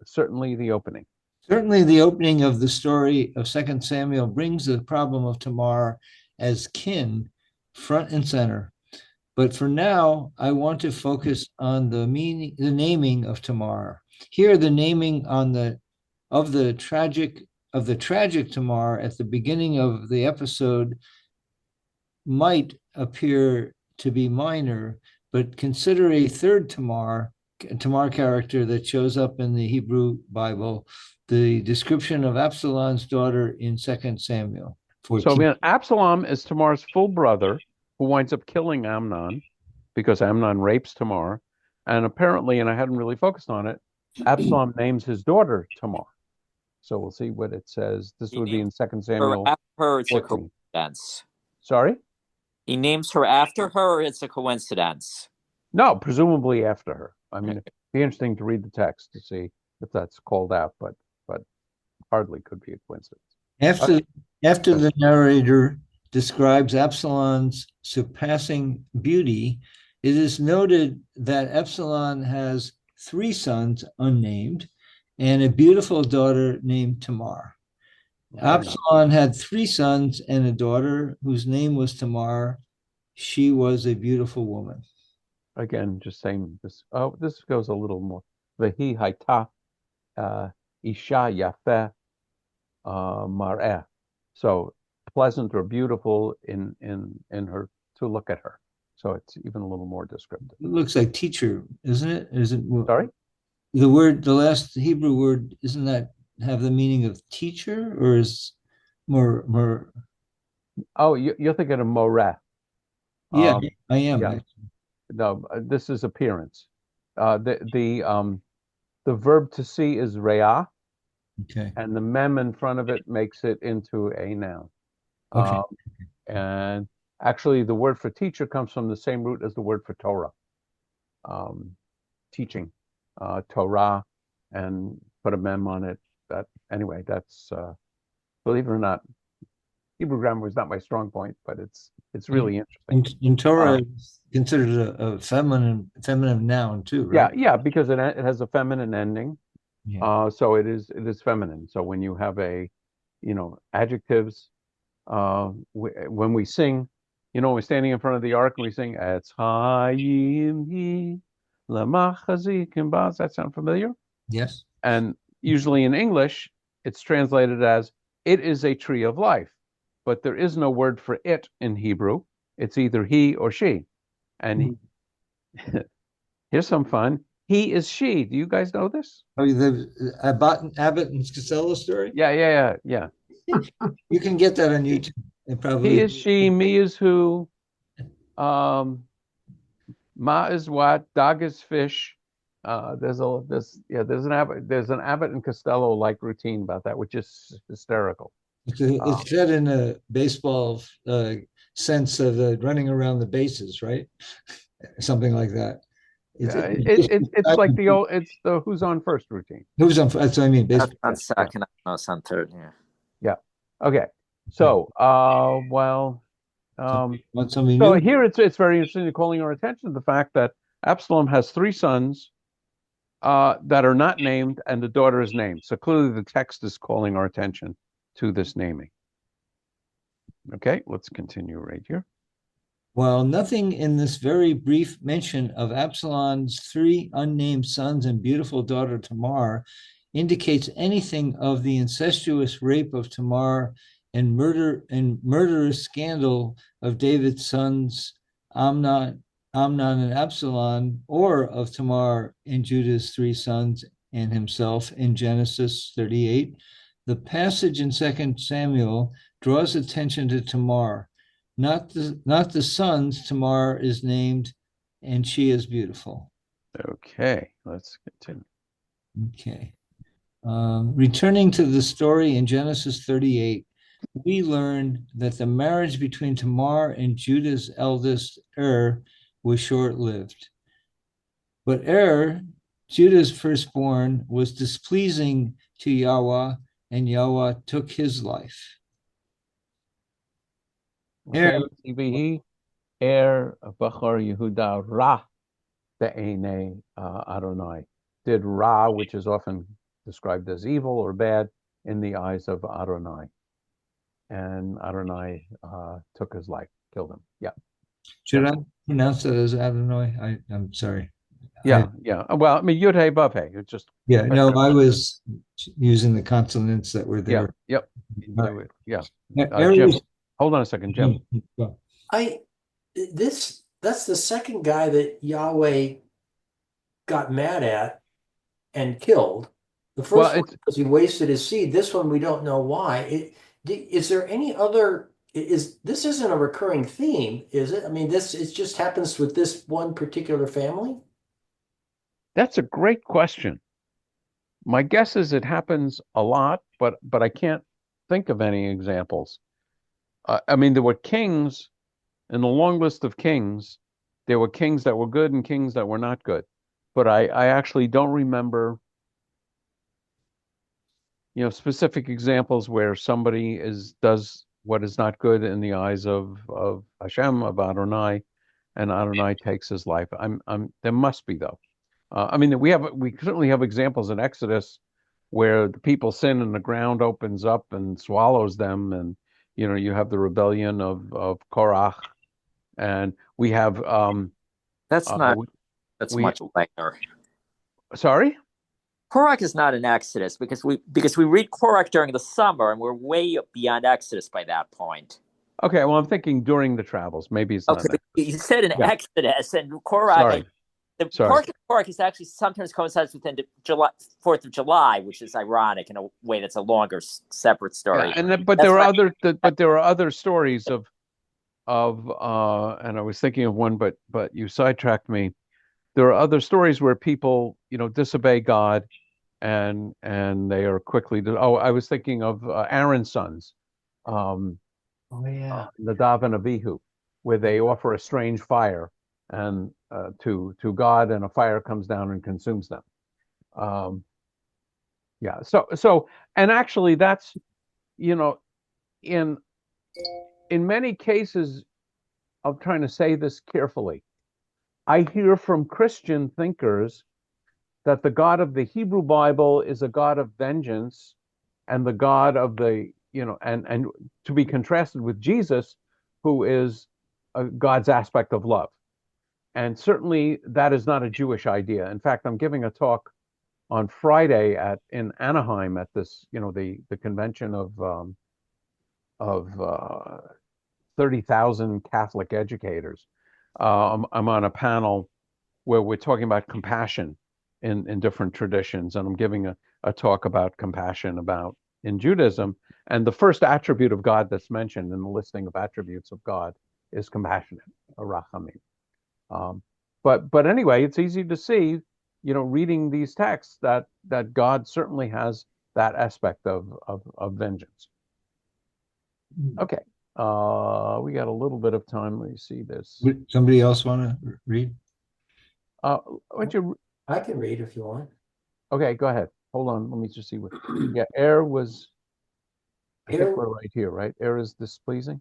certainly the opening. Certainly, the opening of the story of 2 Samuel brings the problem of Tamar as kin front and center. But for now, I want to focus on the naming of Tamar. Here, the naming of the tragic Tamar at the beginning of the episode might appear to be minor, but consider a third Tamar character that shows up in the Hebrew Bible, the description of Absalom's daughter in 2 Samuel 14. So Absalom is Tamar's full brother who winds up killing Amnon because Amnon rapes Tamar. And apparently, and I hadn't really focused on it, Absalom names his daughter Tamar. So we'll see what it says. This would be in 2 Samuel. Her, it's 14. A coincidence. Sorry? He names her after her, or it's a coincidence? No, presumably after her. I mean, it'd be interesting to read the text to see if that's called out, but hardly could be a coincidence. After the narrator describes Absalom's surpassing beauty, it is noted that Absalom has 3 sons unnamed and a beautiful daughter named Tamar. Absalom had 3 sons and a daughter whose name was Tamar. She was a beautiful woman. Again, just saying this. Oh, this goes a little more. Vehi haita isha yafeh mar'eh. So pleasant or beautiful in her to look at her. So it's even a little more descriptive. It looks like teacher, isn't it? Is it? Sorry? The last Hebrew word, isn't that have the meaning of teacher, or is more? Oh, you're thinking of moreh. Yeah, I am. Yeah. No, this is appearance. The verb to see is reah. Okay. And the mem in front of it makes it into a noun. Okay. And actually, the word for teacher comes from the same root as the word for Torah, teaching. Torah, and put a mem on it. That anyway, that's believe it or not, Hebrew grammar was not my strong point, but it's really interesting. In Torah, it's considered a feminine noun too, right? Yeah, because it has a feminine ending. Yeah. So it is feminine. So when you have adjectives, when we sing, we're standing in front of the ark and we sing Etz Hayim Hi Lamachazikim Baz. That sound familiar? Yes. And usually in English, it's translated as it is a tree of life, but there is no word for it in Hebrew. It's either he or she. And here's some fun. He is she. Do you guys know this? Oh, the Abbott and Costello story? Yeah. You can get that on YouTube. It probably He is she, me is who, ma is what, dog is fish. There's an Abbott and Costello like routine about that, which is hysterical. it's said in a baseball sense of running around the bases, right? Something like that. It's like it's the who's on first routine. Who's on? That's what I mean. That's on second, I know, on third. Yeah. Okay. So, Want somebody so new? here it's very interesting, calling our attention to the fact that Absalom has 3 sons that are not named, and the daughter is named. So clearly the text is calling our attention to this naming. Okay, let's continue right here. While nothing in this very brief mention of Absalom's 3 unnamed sons and beautiful daughter Tamar indicates anything of the incestuous rape of Tamar and murderous scandal of David's sons Amnon and Absalom, or of Tamar and Judah's 3 sons and himself in Genesis 38, the passage in 2 Samuel draws attention to Tamar. Not the sons. Tamar is named, and she is beautiful. Okay, let's continue. Okay. Returning to the story in Genesis 38, we learn that the marriage between Tamar and Judah's eldest, was short-lived. But Judah's firstborn, was displeasing to Yahweh, and Yahweh took his life. Okay, Bachar Yehuda Ra Be'enei Adonai. Did Ra, which is often described as evil or bad, in the eyes of Adonai. And Adonai took his life, killed him. Yeah. Should I pronounce it as Adonai? I'm sorry. Yeah. Well, I mean, Yud Hey Vav Hey. It's just. Yeah, no, I was using the consonants that were there. Yeah. Right. Yeah. Jim, hold on a second, Jim. That's the second guy that Yahweh got mad at and killed. The first one was he wasted his seed. This one we don't know why. Is there any other? This isn't a recurring theme, is it? I mean, it just happens with this one particular family. That's a great question. My guess is it happens a lot, but I can't think of any examples. I mean, there were kings in the long list of kings. There were kings that were good and kings that were not good, but I actually don't remember, specific examples where somebody does what is not good in the eyes of Hashem, of Adonai, and Adonai takes his life. There must be, though. I mean, we certainly have examples in Exodus where the people sin and the ground opens up and swallows them, and you have the rebellion of Korach, and we have that's much later. Sorry? Korach is not in Exodus because we read Korach during the summer and we're way beyond Exodus by that point. Okay, well, I'm thinking during the travels. Maybe it's not. You said in Exodus and Korach. Sorry. Korach is actually sometimes coincides with the 4th of July, which is ironic in a way. That's a longer, separate story. Yeah, but there are other stories of and I was thinking of one, but you sidetracked me. There are other stories where people, disobey God, and they are quickly. I was thinking of Aaron's sons, Nadav and Abihu, where they offer a strange fire and to God, and a fire comes down and consumes them. Um, yeah. So, and actually, that's you know, in many cases, I'm trying to say this carefully. I hear from Christian thinkers that the God of the Hebrew Bible is a God of vengeance, and the God of the, and to be contrasted with Jesus, who is God's aspect of love. And certainly that is not a Jewish idea. In fact, I'm giving a talk on Friday in Anaheim at this, the convention of 30,000 Catholic educators. I'm on a panel where we're talking about compassion in different traditions, and I'm giving a talk about compassion about in Judaism. And the first attribute of God that's mentioned in the listing of attributes of God is compassionate, a rachamim. But anyway, it's easy to see, reading these texts that God certainly has that aspect of vengeance. Okay. We got a little bit of time. Let me see this. Would somebody else want to read? Why don't you? I can read if you want. Okay, go ahead. Hold on. Let me just see what. Yeah, air was. I think Air, we're right here, right? Air is displeasing.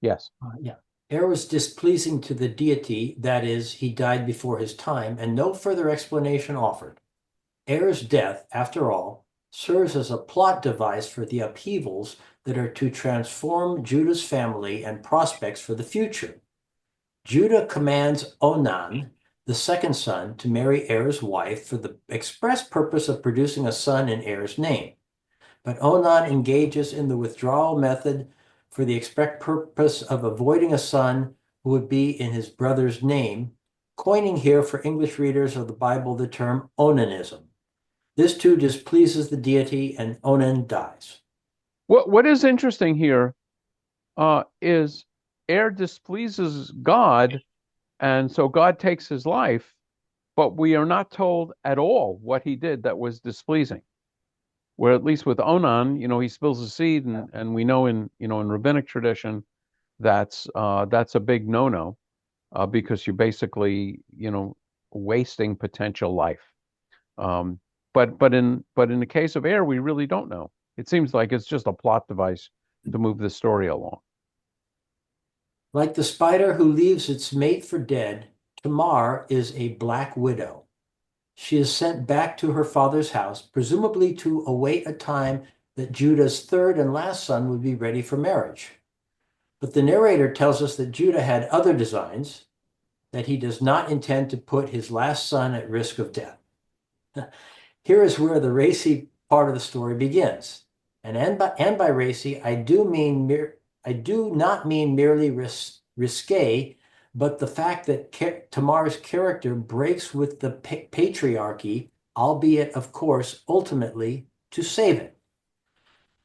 Yes. yeah. Air was displeasing to the deity, that is, he died before his time, and no further explanation offered. Air's death, after all, serves as a plot device for the upheavals that are to transform Judah's family and prospects for the future. Judah commands Onan, the second son, to marry Er's wife for the express purpose of producing a son in Er's name. But Onan engages in the withdrawal method for the express purpose of avoiding a son who would be in his brother's name, coining here for English readers of the Bible the term onanism. This too displeases the deity, and Onan dies. What is interesting here is air displeases God, and so God takes his life, but we are not told at all what he did that was displeasing. Where at least with Onan, he spills the seed, and we know in rabbinic tradition that's a big no-no, because you're basically wasting potential life. But in the case of air, we really don't know. It seems like it's just a plot device to move the story along. Like the spider who leaves its mate for dead, Tamar is a black widow. She is sent back to her father's house, presumably to await a time that Judah's third and last son would be ready for marriage. But the narrator tells us that Judah had other designs, that he does not intend to put his last son at risk of death. Here is where the racy part of the story begins. And by racy, I do not mean merely risque, but the fact that Tamar's character breaks with the patriarchy, albeit, of course, ultimately to save it.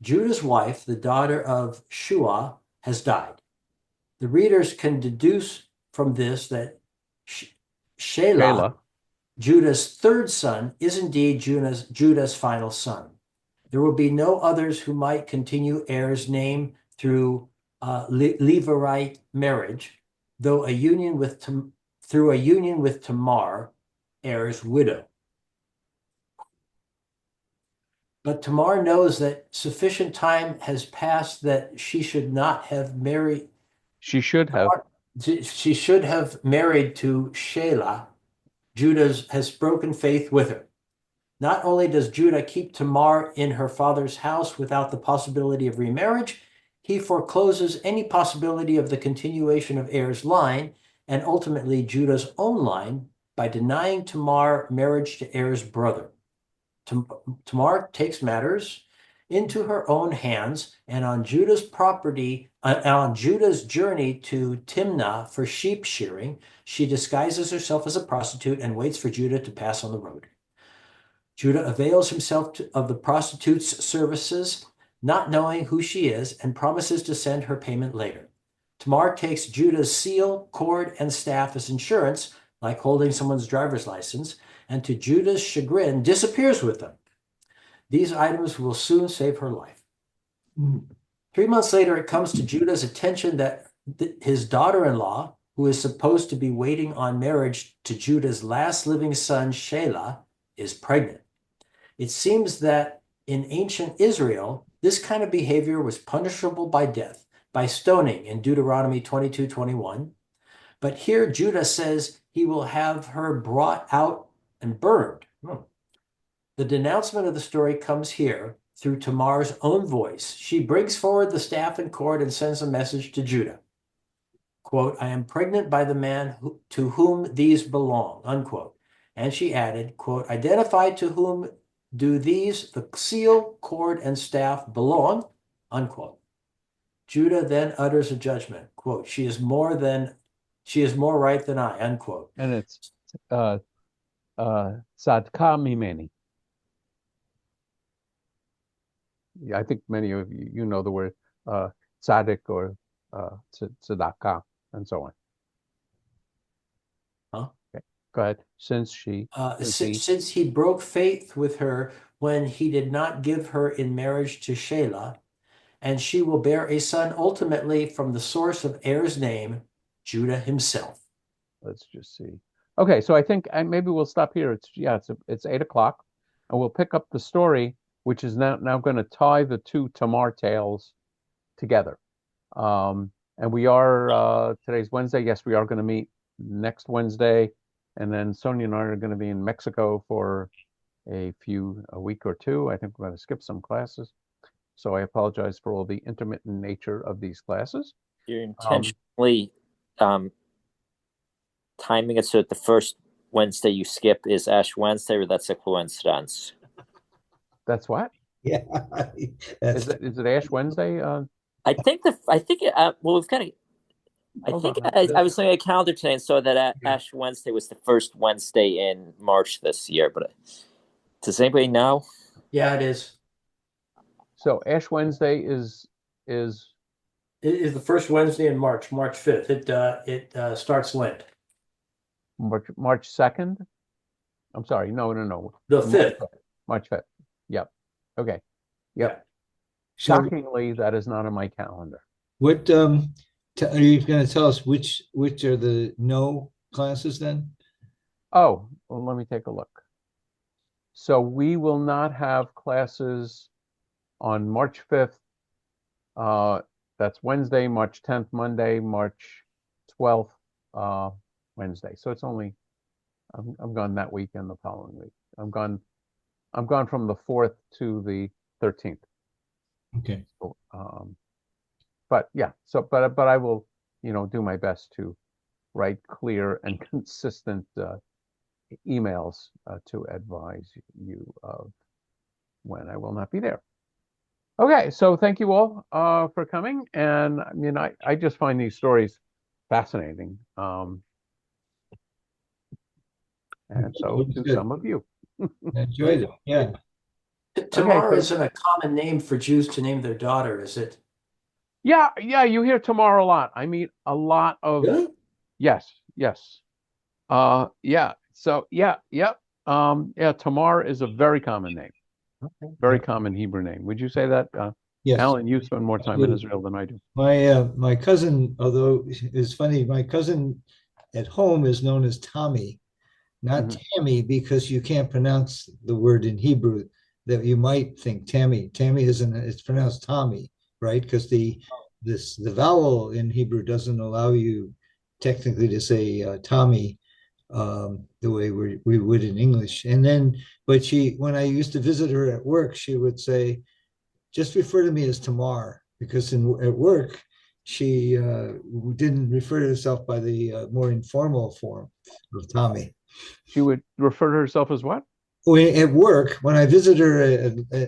Judah's wife, the daughter of Shua, has died. The readers can deduce from this that Shelah, Judah's third son, is indeed Judah's final son. There will be no others who might continue Er's name through Levirate marriage, though through a union with Tamar, Er's widow. But Tamar knows that sufficient time has passed that she should not have married. She should have. She should have married to Shelah. Judah has broken faith with her. Not only does Judah keep Tamar in her father's house without the possibility of remarriage, he forecloses any possibility of the continuation of Er's line and ultimately Judah's own line by denying Tamar marriage to Er's brother. Tamar takes matters into her own hands, and on Judah's journey to Timnah for sheep shearing, she disguises herself as a prostitute and waits for Judah to pass on the road. Judah avails himself of the prostitute's services, not knowing who she is, and promises to send her payment later. Tamar takes Judah's seal, cord, and staff as insurance, like holding someone's driver's license, and to Judah's chagrin, disappears with them. These items will soon save her life. 3 months later, it comes to Judah's attention that his daughter-in-law, who is supposed to be waiting on marriage to Judah's last living son, Shelah, is pregnant. It seems that in ancient Israel, this kind of behavior was punishable by death, by stoning in Deuteronomy 22:21. But here Judah says he will have her brought out and burned. The denouncement of the story comes here through Tamar's own voice. She brings forward the staff and cord and sends a message to Judah. Quote, I am pregnant by the man to whom these belong, unquote. And she added, quote, identify to whom do these, the seal, cord, and staff belong, unquote. Judah then utters a judgment, quote, she is more right than I, unquote. And it's Sadka Mimeni. Yeah, I think many of you know the word tzaddik or tzedakah and so on. Huh? Okay, go ahead. Since he broke faith with her when he did not give her in marriage to Shelah, and she will bear a son ultimately from the source of Er's name, Judah himself. Let's just see. Okay, so I think maybe we'll stop here. It's 8:00, and we'll pick up the story, which is now going to tie the two Tamar tales together. And we are today's Wednesday. Yes, we are going to meet next Wednesday, and then Sonia and I are going to be in Mexico for a week or two. I think we're going to skip some classes. So I apologize for all the intermittent nature of these classes. You're intentionally timing it so that the first Wednesday you skip is Ash Wednesday, or that's a coincidence? That's what? Yeah. Is it Ash Wednesday? I think well, we've got to. I was looking at a calendar today and saw that Ash Wednesday was the first Wednesday in March this year. But does anybody know? Yeah, it is. So Ash Wednesday is It is the first Wednesday in March, March 5th. It starts Lent. March 2nd. I'm sorry. No. The 5th. March 5th. Yep. Okay. Yep. Yeah. Shockingly, that is not on my calendar. What are you going to tell us which are the no classes then? Oh, well, let me take a look. So we will not have classes on March 5th. That's Wednesday, March 10th, Monday, March 12th, Wednesday. So it's only I'm gone that week and the following week. I'm gone from the 4th to the 13th. Okay. So, but yeah, but I will, do my best to write clear and consistent emails to advise you of when I will not be there. Okay, so thank you all for coming, and I mean, I just find these stories fascinating, and so do some of you. Enjoyed it. Yeah. Tamar isn't a common name for Jews to name their daughter, is it? Yeah, you hear Tamar a lot. I meet a lot of Really? Yes. Yeah. So yep. Tamar is a very common name. Okay. Very common Hebrew name. Would you say that? Yes. Alan, you spend more time in Israel than I do. My cousin, although it's funny, my cousin at home is known as Tommy, not Tammy, because you can't pronounce the word in Hebrew that you might think Tammy. Tammy it's pronounced Tommy, right? Because the vowel in Hebrew doesn't allow you technically to say Tommy the way we would in English. And then, but when I used to visit her at work, she would say, just refer to me as Tamar, because at work, she didn't refer to herself by the more informal form of Tommy. She would refer to herself as what? At work, when I visited her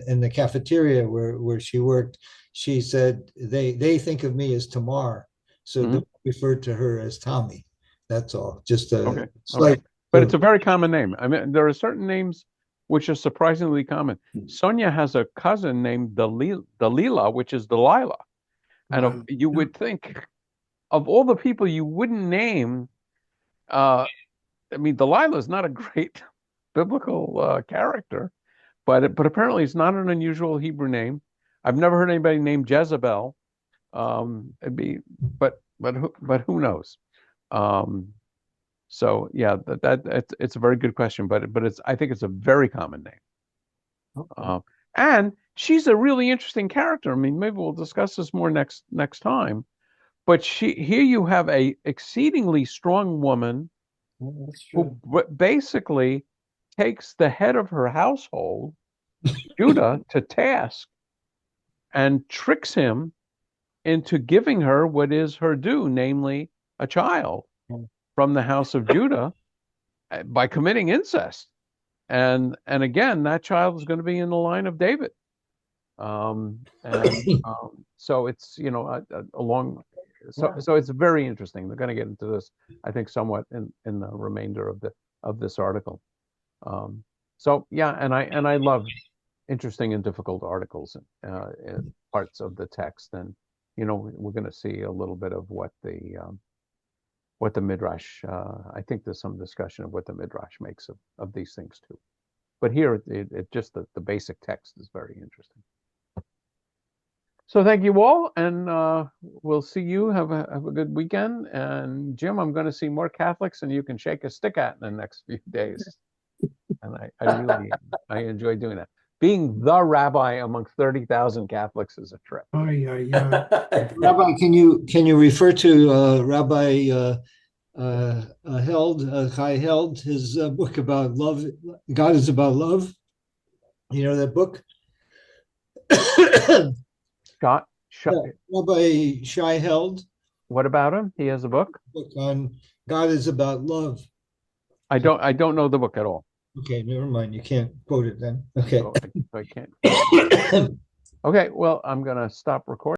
in the cafeteria where she worked, she said they think of me as Tamar, so they referred to her as Tommy. That's all. Just a slight. But it's a very common name. I mean, there are certain names which are surprisingly common. Sonia has a cousin named Dalila, which is Delilah, and you would think of all the people you wouldn't name. I mean, Delilah is not a great biblical character, but apparently it's not an unusual Hebrew name. I've never heard anybody named Jezebel. But who knows? So yeah, it's a very good question, but I think it's a very common name. Okay. And she's a really interesting character. I mean, maybe we'll discuss this more next time. But here you have a exceedingly strong woman That's who true. basically takes the head of her household, Judah, to task and tricks him into giving her what is her due, namely a child from the house of Judah by committing incest. And again, that child is going to be in the line of David. So it's, you know, a long, so it's very interesting. They're going to get into this, I think, somewhat in the remainder of this article. So yeah, and I love interesting and difficult articles in parts of the text, and you know, we're going to see a little bit of what the midrash. I think there's some discussion of what the midrash makes of these things too. But here, it just the basic text is very interesting. So thank you all, and we'll see you. Have a good weekend. And Jim, I'm going to see more Catholics than you can shake a stick at in the next few days. And I really enjoy doing that. Being the rabbi among 30,000 Catholics is a trip. Oh, yeah. Rabbi, can you refer to Rabbi Chai Held, his book about love? God is about love. You know that book? Scott, Rabbi Shai Held. What about him? He has a book on God is about love. I don't know the book at all. Okay, never mind. You can't quote it then. Okay. So I can't. Okay, well, I'm gonna stop recording.